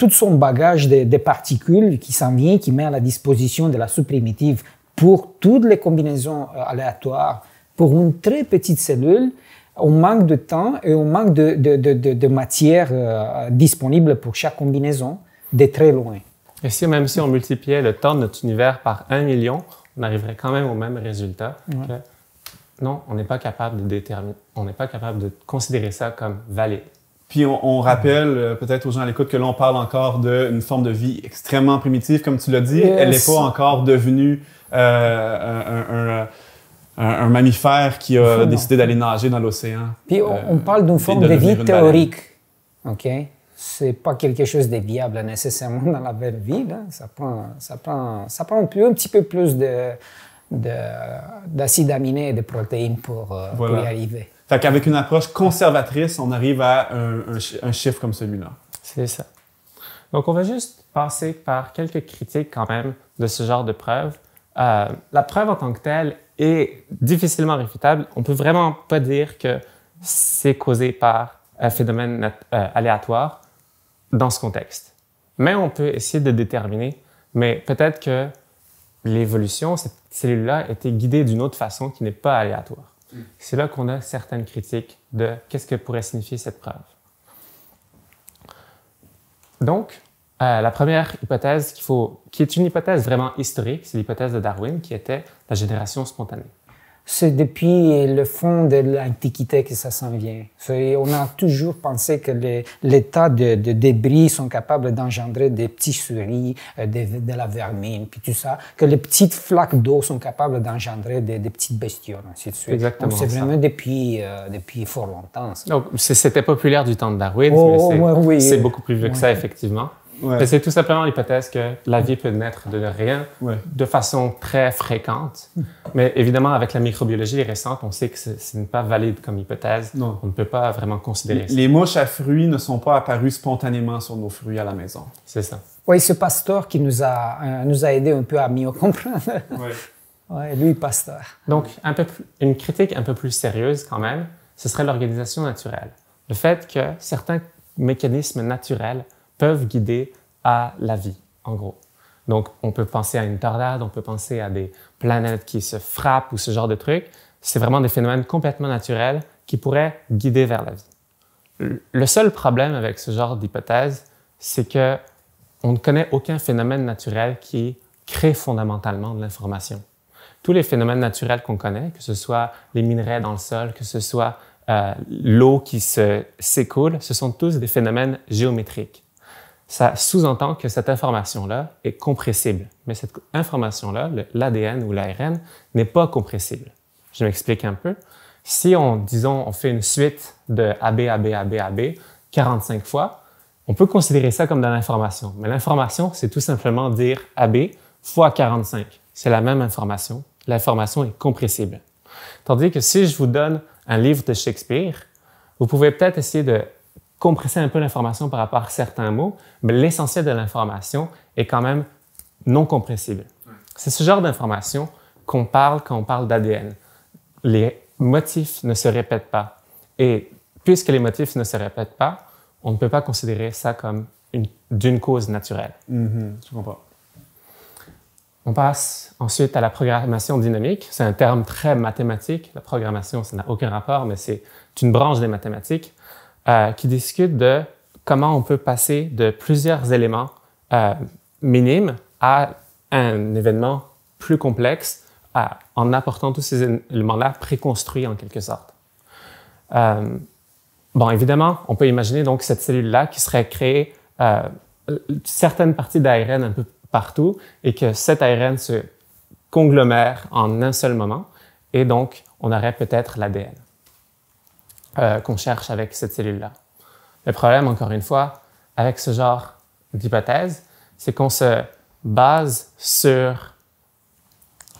son bagage de particules qui s'en vient, qui met à la disposition de la subprimitive pour toutes les combinaisons aléatoires, pour une très petite cellule, on manque de temps et on manque de matière disponible pour chaque combinaison de très loin. Et même si on multipliait le temps de notre univers par 1 million, on arriverait quand même au même résultat. Ouais. Non, on n'est pas capable de déterminer, on n'est pas capable de considérer ça comme valide. Puis on rappelle peut-être aux gens à l'écoute que là, on parle encore d'une forme de vie extrêmement primitive, comme tu l'as dit. Yes. Elle n'est pas encore devenue un mammifère qui a décidé d'aller nager dans l'océan. Puis on parle d'une forme de vie théorique. OK? C'est pas quelque chose de viable nécessairement dans la vraie vie. Là. Ça prend un petit peu plus d'acides aminés et de protéines pour y arriver. Fait qu'avec une approche conservatrice, on arrive à un chiffre comme celui-là. C'est ça. Donc, on va juste passer par quelques critiques quand même de ce genre de preuve. La preuve en tant que telle est difficilement réfutable. On ne peut vraiment pas dire que c'est causé par un phénomène aléatoire dans ce contexte. Mais on peut essayer de déterminer, mais peut-être que l'évolution, cette cellule-là, était guidée d'une autre façon qui n'est pas aléatoire. C'est là qu'on a certaines critiques de qu'est-ce que pourrait signifier cette preuve. Donc, la première hypothèse qui est une hypothèse vraiment historique, c'est l'hypothèse de Darwin qui était la génération spontanée. C'est depuis le fond de l'Antiquité que ça s'en vient. On a toujours pensé que les tas de débris sont capables d'engendrer des petits souris, de la vermine, puis tout ça, que les petites flaques d'eau sont capables d'engendrer des petites bestioles, ainsi de suite. Exactement. Donc c'est vraiment depuis fort longtemps. Ça. Donc c'était populaire du temps de Darwin, mais c'est beaucoup plus vieux que ça, effectivement. Ouais. C'est tout simplement l'hypothèse que la vie peut naître de rien de façon très fréquente. Mais évidemment, avec la microbiologie récente, on sait que ce n'est pas valide comme hypothèse. Non. On ne peut pas vraiment considérer ça. Les mouches à fruits ne sont pas apparues spontanément sur nos fruits à la maison. C'est ça. Oui, ce Pasteur qui nous a aidé un peu à mieux comprendre. Oui, lui, Pasteur. Donc, une critique un peu plus sérieuse quand même, ce serait l'organisation naturelle. Le fait que certains mécanismes naturels peuvent guider à la vie, en gros. Donc, on peut penser à une tornade, on peut penser à des planètes qui se frappent ou ce genre de trucs. C'est vraiment des phénomènes complètement naturels qui pourraient guider vers la vie. Le seul problème avec ce genre d'hypothèse, c'est que on ne connaît aucun phénomène naturel qui crée fondamentalement de l'information. Tous les phénomènes naturels qu'on connaît, que ce soit les minerais dans le sol, que ce soit l'eau qui s'écoule, ce sont tous des phénomènes géométriques. Ça sous-entend que cette information-là est compressible. Mais cette information-là, l'ADN ou l'ARN, n'est pas compressible. Je m'explique un peu. Si on fait une suite de AB, AB, AB, AB 45 fois, on peut considérer ça comme de l'information. Mais l'information, c'est tout simplement dire AB fois 45. C'est la même information. L'information est compressible. Tandis que si je vous donne un livre de Shakespeare, vous pouvez peut-être essayer de compresser un peu l'information par rapport à certains mots, mais l'essentiel de l'information est quand même non compressible. C'est ce genre d'information qu'on parle quand on parle d'ADN. Les motifs ne se répètent pas. Et puisque les motifs ne se répètent pas, on ne peut pas considérer ça comme d'une cause naturelle. Je comprends. On passe ensuite à la programmation dynamique. C'est un terme très mathématique. La programmation, ça n'a aucun rapport, mais c'est une branche des mathématiques qui discute de comment on peut passer de plusieurs éléments minimes à un événement plus complexe en apportant tous ces éléments-là préconstruits en quelque sorte. Bon, évidemment, on peut imaginer donc cette cellule-là qui serait créée certaines parties d'ARN un peu partout et que cet ARN se conglomère en un seul moment et donc on aurait peut-être l'ADN qu'on cherche avec cette cellule-là. Le problème, encore une fois, avec ce genre d'hypothèse, c'est qu'on se base sur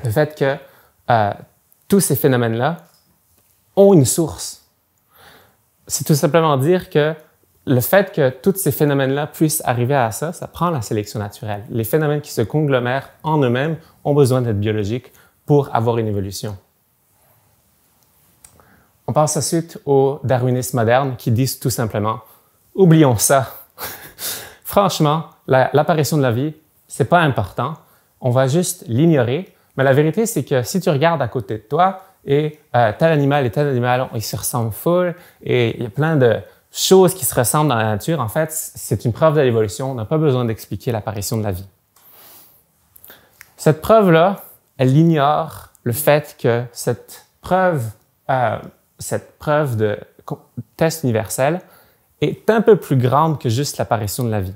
le fait que tous ces phénomènes-là ont une source. C'est tout simplement dire que le fait que tous ces phénomènes-là puissent arriver à ça, ça prend la sélection naturelle. Les phénomènes qui se conglomèrent en eux-mêmes ont besoin d'être biologiques pour avoir une évolution. On passe ensuite au darwinisme moderne qui dit tout simplement « oublions ça. Franchement, l'apparition de la vie, c'est pas important. On va juste l'ignorer. Mais la vérité, c'est que si tu regardes à côté de toi et tel animal et tel animal, ils se ressemblent full et il y a plein de choses qui se ressemblent dans la nature, en fait, c'est une preuve de l'évolution. On n'a pas besoin d'expliquer l'apparition de la vie. Cette preuve-là, elle ignore le fait que cette preuve de test universel est un peu plus grande que juste l'apparition de la vie.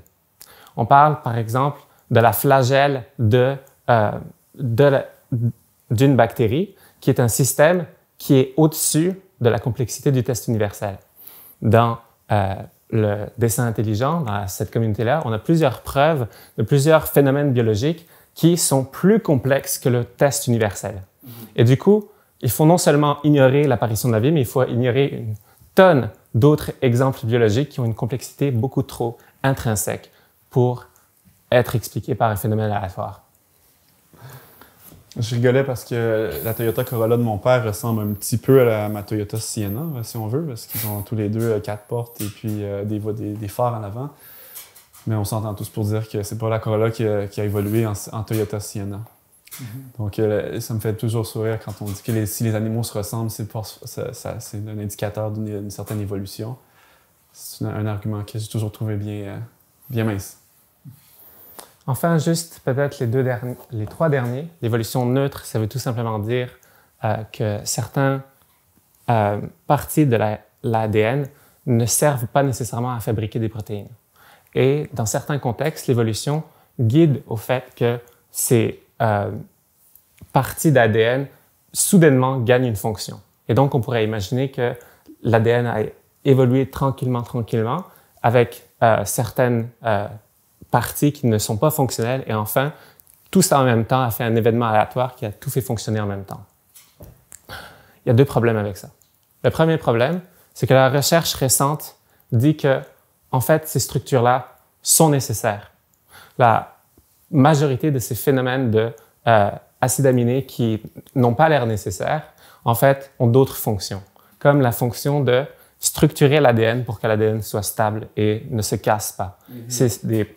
On parle, par exemple, de la flagelle d'une bactérie, qui est un système qui est au-dessus de la complexité du test universel. Dans le dessin intelligent, dans cette communauté-là, on a plusieurs preuves de plusieurs phénomènes biologiques qui sont plus complexes que le test universel. Et du coup, il faut non seulement ignorer l'apparition de la vie, mais il faut ignorer une tonne d'autres exemples biologiques qui ont une complexité beaucoup trop intrinsèque pour être expliqués par un phénomène aléatoire. Je rigolais parce que la Toyota Corolla de mon père ressemble un petit peu à ma Toyota Sienna, si on veut, parce qu'ils ont tous les deux 4 portes et puis des phares en avant. Mais on s'entend tous pour dire que c'est pas la Corolla qui a évolué en Toyota Sienna. Donc, ça me fait toujours sourire quand on dit que si les animaux se ressemblent, c'est un indicateur d'une certaine évolution. C'est un argument que j'ai toujours trouvé bien mince. Enfin, juste peut-être les 3 derniers. L'évolution neutre, ça veut tout simplement dire que certaines parties de l'ADN ne servent pas nécessairement à fabriquer des protéines. Et dans certains contextes, l'évolution guide au fait que ces parties d'ADN soudainement gagnent une fonction. Et donc, on pourrait imaginer que l'ADN a évolué tranquillement avec certaines parties qui ne sont pas fonctionnelles et enfin, tout ça en même temps a fait un événement aléatoire qui a tout fait fonctionner en même temps. Il y a 2 problèmes avec ça. Le premier problème, c'est que la recherche récente dit que, en fait, ces structures-là sont nécessaires. La majorité de ces phénomènes d'acides aminés qui n'ont pas l'air nécessaires, en fait, ont d'autres fonctions, comme la fonction de structurer l'ADN pour que l'ADN soit stable et ne se casse pas. C'est des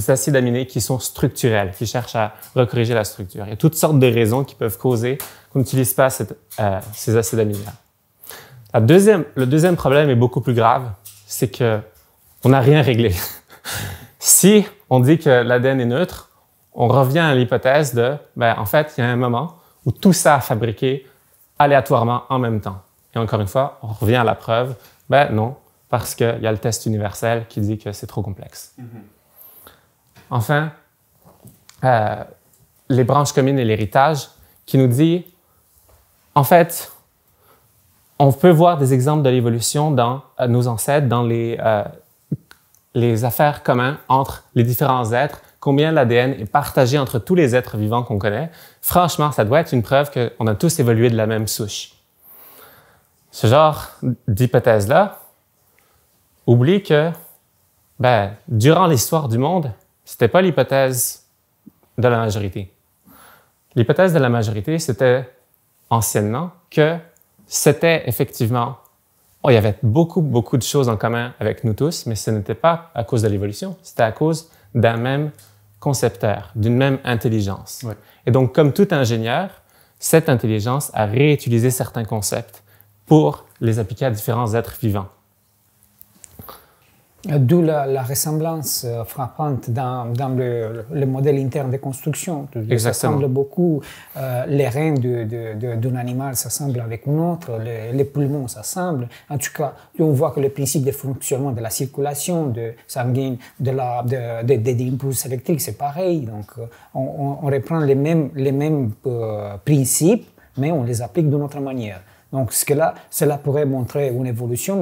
acides aminés qui sont structurels, qui cherchent à recorriger la structure. Il y a toutes sortes de raisons qui peuvent causer qu'on n'utilise pas ces acides aminés-là. Le deuxième problème est beaucoup plus grave, c'est qu'on n'a rien réglé. Si on dit que l'ADN est neutre, on revient à l'hypothèse en fait, il y a un moment où tout ça a fabriqué aléatoirement en même temps. Et encore une fois, on revient à la preuve, non, parce qu'il y a le test universel qui dit que c'est trop complexe. Enfin, les branches communes et l'héritage qui nous dit, en fait, on peut voir des exemples de l'évolution dans nos ancêtres, dans les affaires communes entre les différents êtres, combien l'ADN est partagé entre tous les êtres vivants qu'on connaît. Franchement, ça doit être une preuve qu'on a tous évolué de la même souche. Ce genre d'hypothèse-là oublie que, durant l'histoire du monde, c'était pas l'hypothèse de la majorité. l'hypothèse de la majorité, c'était anciennement que c'était effectivement, il y avait beaucoup, beaucoup de choses en commun avec nous tous, mais ce n'était pas à cause de l'évolution, c'était à cause d'un même concepteur, d'une même intelligence. Ouais. Et donc, comme tout ingénieur, cette intelligence a réutilisé certains concepts pour les appliquer à différents êtres vivants. D'où la ressemblance frappante dans le modèle interne de construction. Ça semble beaucoup, les reins d'un animal s'assemblent avec un autre, les poumons s'assemblent. En tout cas, on voit que le principe de fonctionnement de la circulation sanguine, des impulses électriques, c'est pareil. Donc, on reprend les mêmes principes, mais on les applique d'une autre manière. Donc, cela pourrait montrer une évolution,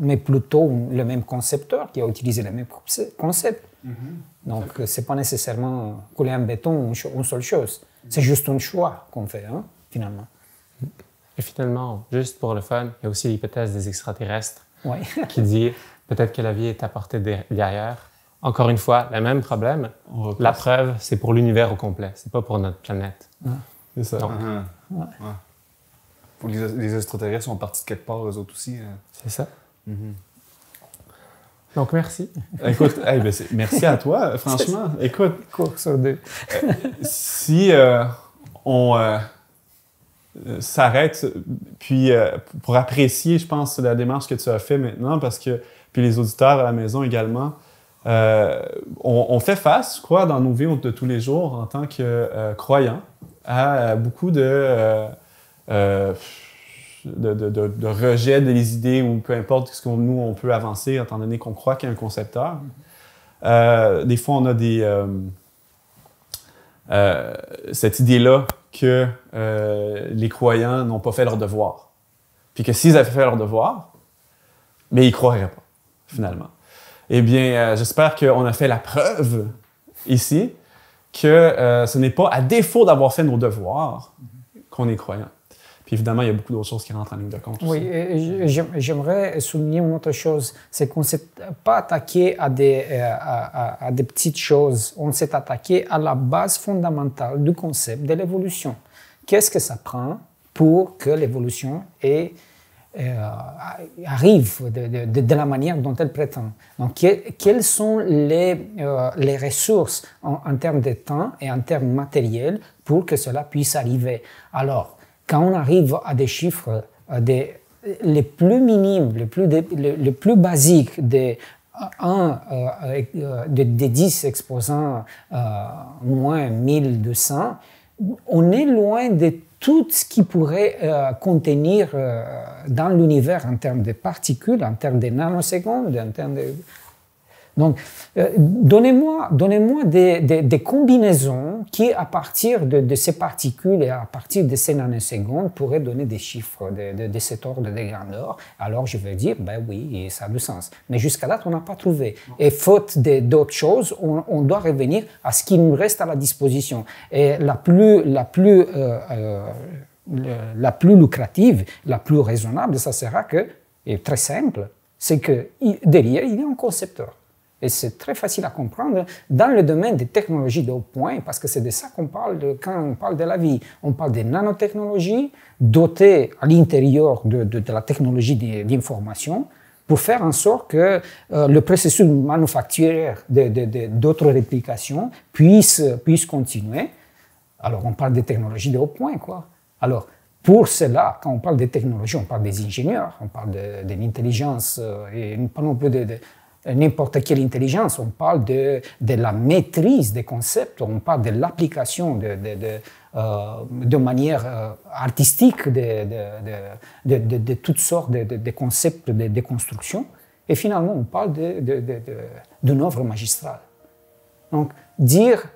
mais plutôt le même concepteur qui a utilisé le même concept. Donc, ce n'est pas nécessairement couler en béton une seule chose. C'est juste un choix qu'on fait, hein, finalement. Et finalement, juste pour le fun, il y a aussi l'hypothèse des extraterrestres Ouais. qui dit peut-être que la vie est apportée d'ailleurs. Encore une fois, le même problème. La preuve, c'est pour l'univers au complet, c'est pas pour notre planète. C'est ça. Donc, Faut que les extraterrestres sont partis de quelque part, eux autres aussi. c'est ça. Donc, merci. Écoute, merci à toi, franchement. Écoute, Cours sur deux. si on s'arrête, puis pour apprécier, je pense, la démarche que tu as fait maintenant, parce que, puis les auditeurs à la maison également, on fait face, je crois, dans nos vies de tous les jours, en tant que croyants, à beaucoup de rejet des idées ou peu importe ce que nous, on peut avancer, étant donné qu'on croit qu'il y a un concepteur. Des fois, on a cette idée-là que les croyants n'ont pas fait leur devoir. Puis que s'ils avaient fait leur devoir, mais ils ne croiraient pas, finalement. Eh bien, j'espère qu'on a fait la preuve ici que ce n'est pas à défaut d'avoir fait nos devoirs qu'on est croyant. Puis évidemment, il y a beaucoup d'autres choses qui rentrent en ligne de compte. Oui, et j'aimerais souligner une autre chose, c'est qu'on ne s'est pas attaqué à des petites choses, on s'est attaqué à la base fondamentale du concept de l'évolution. Qu'est-ce que ça prend pour que l'évolution arrive de la manière dont elle prétend? Donc, quelles sont les ressources en termes de temps et en termes matériels pour que cela puisse arriver? Alors, quand on arrive à des chiffres les plus minimes, les plus basiques, des 10 exposant moins 1200, on est loin de tout ce qui pourrait contenir dans l'univers en termes de particules, en termes de nanosecondes, en termes de... Donc, donnez-moi des combinaisons qui, à partir de ces particules et à partir de ces nanosecondes, pourraient donner des chiffres de cet ordre de grandeur. Alors, je vais dire, ben oui, ça a du sens. Mais jusqu'à date, on n'a pas trouvé. Et faute d'autres choses, on doit revenir à ce qui nous reste à la disposition. Et la plus lucrative, la plus raisonnable, ça sera que, et très simple, c'est que derrière, il y a un concepteur. Et c'est très facile à comprendre dans le domaine des technologies de haut point, parce que c'est de ça qu'on parle quand on parle de la vie. On parle des nanotechnologies dotées à l'intérieur de la technologie d'information pour faire en sorte que le processus manufacturier d'autres réplications puisse continuer. Alors, on parle des technologies de haut point, quoi. Alors, pour cela, quand on parle des technologies, on parle des ingénieurs, on parle de l'intelligence, et pas non plus de n'importe quelle intelligence, on parle de la maîtrise des concepts, on parle de l'application de manière artistique de toutes sortes de concepts de construction, et finalement on parle d'une œuvre magistrale. Donc dire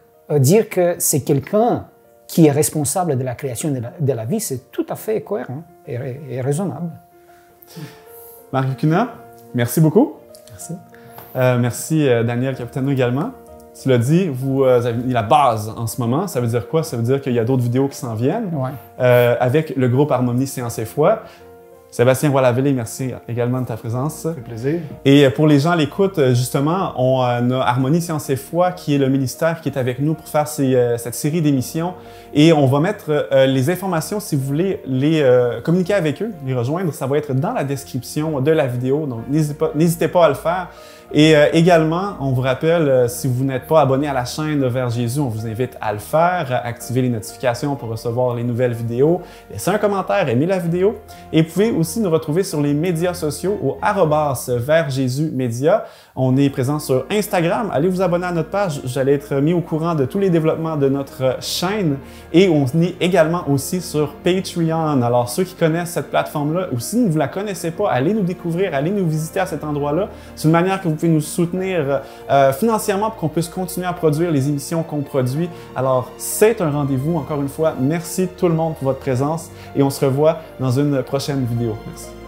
que c'est quelqu'un qui est responsable de la création de la vie, c'est tout à fait cohérent et raisonnable. Marc Cunha, merci beaucoup. Merci. Merci Daniel Capitano également. Tu l'as dit, vous avez mis la base en ce moment. Ça veut dire quoi? Ça veut dire qu'il y a d'autres vidéos qui s'en viennent. Ouais. Avec le groupe Harmonie Science et Foi. Sébastien Roy-Lavallée, merci également de ta présence. Ça fait plaisir. Et pour les gens à l'écoute, justement, on a Harmonie Sciences et Foi, qui est le ministère qui est avec nous pour faire cette série d'émissions. Et on va mettre les informations, si vous voulez les communiquer avec eux, les rejoindre, ça va être dans la description de la vidéo, donc n'hésitez pas à le faire. Et également, on vous rappelle, si vous n'êtes pas abonné à la chaîne Vers Jésus, on vous invite à le faire, activer les notifications pour recevoir les nouvelles vidéos, laissez un commentaire, aimez la vidéo. Et vous pouvez aussi nous retrouver sur les médias sociaux au @VersJésusMédia. On est présent sur Instagram. Allez vous abonner à notre page. J'allais être mis au courant de tous les développements de notre chaîne. Et on est également aussi sur Patreon. Alors, ceux qui connaissent cette plateforme-là, ou si vous ne la connaissez pas, allez nous découvrir, allez nous visiter à cet endroit-là. C'est une manière que vous pouvez nous soutenir financièrement pour qu'on puisse continuer à produire les émissions qu'on produit. Alors, c'est un rendez-vous. Encore une fois, merci tout le monde pour votre présence et on se revoit dans une prochaine vidéo. Merci.